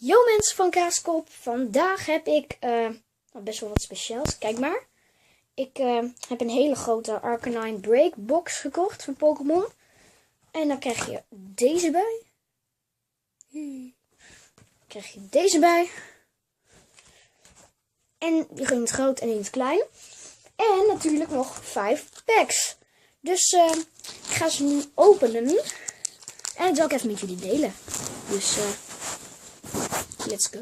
Yo mensen van Kaaskop, vandaag heb ik best wel wat speciaals. Kijk maar. Ik heb een hele grote Arcanine Break box gekocht van Pokémon. En dan krijg je deze bij. Krijg je deze bij. En die gaan in het groot en in het klein. En natuurlijk nog 5 packs. Dus ik ga ze nu openen. En dat zal ik even met jullie delen. Dus let's go.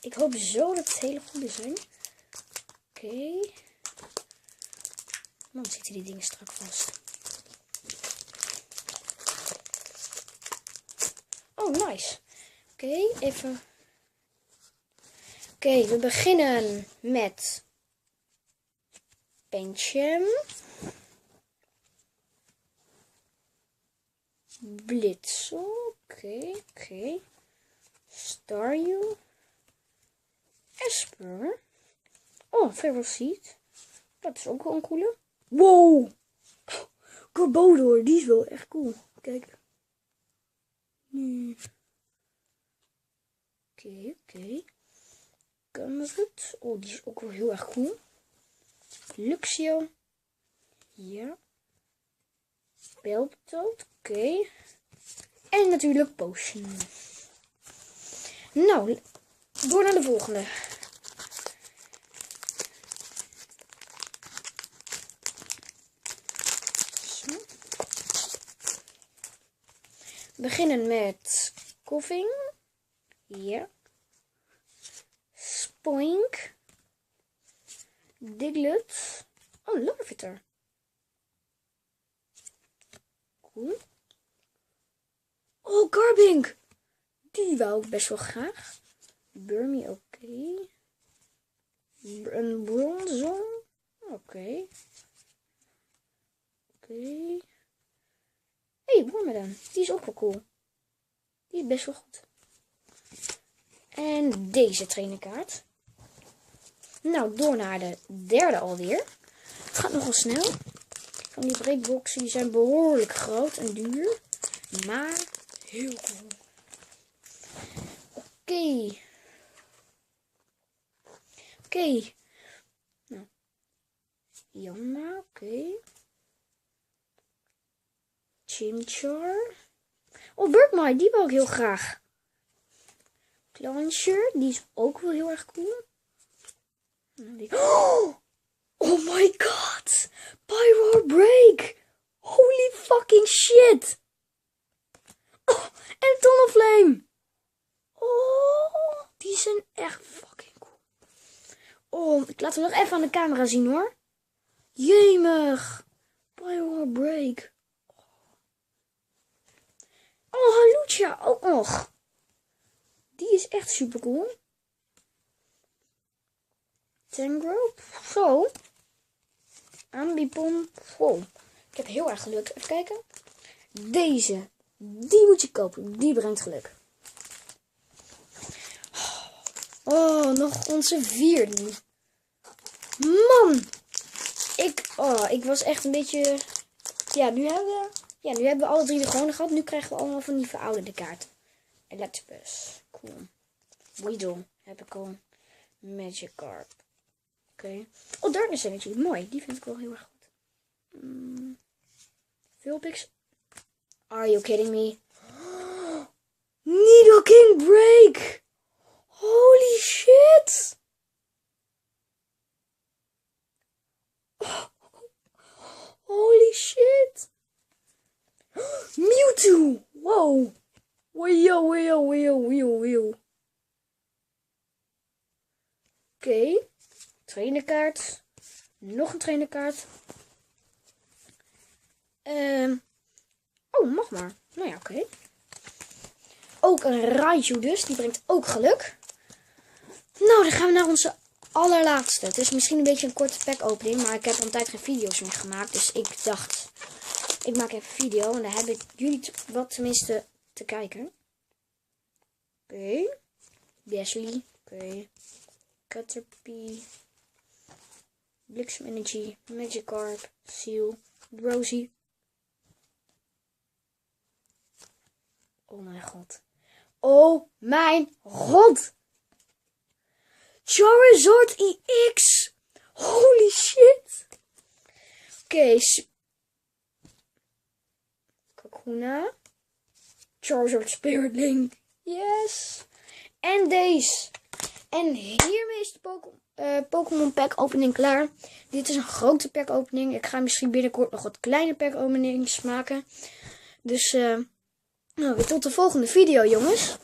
Ik hoop zo dat het hele goede zijn. Oké. Dan zitten die dingen strak vast. Oh, nice. Oké, even. Oké, we beginnen met Pancham, Blitzel, oké. Staryu, Esper. Oh, Ferroseed. Dat is ook wel een coole. Wow! Garbodor, die is wel echt cool. Kijk. Oké. Cameroet. Oh, die is ook wel heel erg cool. Luxio. Ja. Pelptoad. Oké. En natuurlijk Potion. Nou, door naar de volgende. Zo. We beginnen met Koffing. Ja. Spoink. Diglett. Oh, Larvitar. Cool. Oh, Garbink. Die wou ik best wel graag. Burmy, oké. Een Bronzong. Oké. Hey, Wormadam. Die is ook wel cool. Die is best wel goed. En deze trainerkaart. Nou, door naar de derde alweer. Het gaat nogal snel. Van die breakboxen, die zijn behoorlijk groot en duur. Maar heel cool. Oké. Nou. Jamma, oké. Chimchar. Oh, Burkmai, die wil ik heel graag. Clauncher, die is ook wel heel erg cool. Oh my god! Pyroar Break! Holy fucking shit! Oh, en Tonnelflame! Oh, die zijn echt fucking cool. Oh, ik laat hem nog even aan de camera zien hoor. Jemig! Pyroar Break. Oh, Hawlucha ook nog. Die is echt super cool. Tangrowth. Zo. Ambipom. Wow. Ik heb heel erg geluk. Even kijken. Deze. Die moet je kopen. Die brengt geluk. Oh, nog onze vierde. Man. Ik was echt een beetje. Ja, nu hebben we alle drie de gewone gehad. Nu krijgen we allemaal van die verouderde kaarten. Electabuzz. Cool. Weedle heb ik al. Magikarp. Oké. Oh, Darkness Energy. Mooi. Die vind ik wel heel erg goed. Vulpix. Are you kidding me? Nidoking Break. Holy shit. Holy shit. Mewtwo. Wow. Wee. Oké. Trainerkaart. Nog een trainerkaart. Oh, mag maar. Nou ja, oké. Ook een Raichu dus. Die brengt ook geluk. Nou, dan gaan we naar onze allerlaatste. Het is misschien een beetje een korte pack opening. Maar ik heb al een tijd geen video's meer gemaakt. Dus ik dacht, ik maak even een video. En dan heb ik jullie wat tenminste te kijken. Oké. Gastly. Oké. Caterpie. Bliksem Energy. Magikarp. Seal. Rosie. Oh mijn god. Oh mijn god. Charizard EX. Holy shit. Oké. Kakuna. Charizard Spirit Link. Yes. En deze. En hiermee is de Pokémon pack opening klaar. Dit is een grote pack opening. Ik ga misschien binnenkort nog wat kleine pack openings maken. Dus nou, weer tot de volgende video, jongens.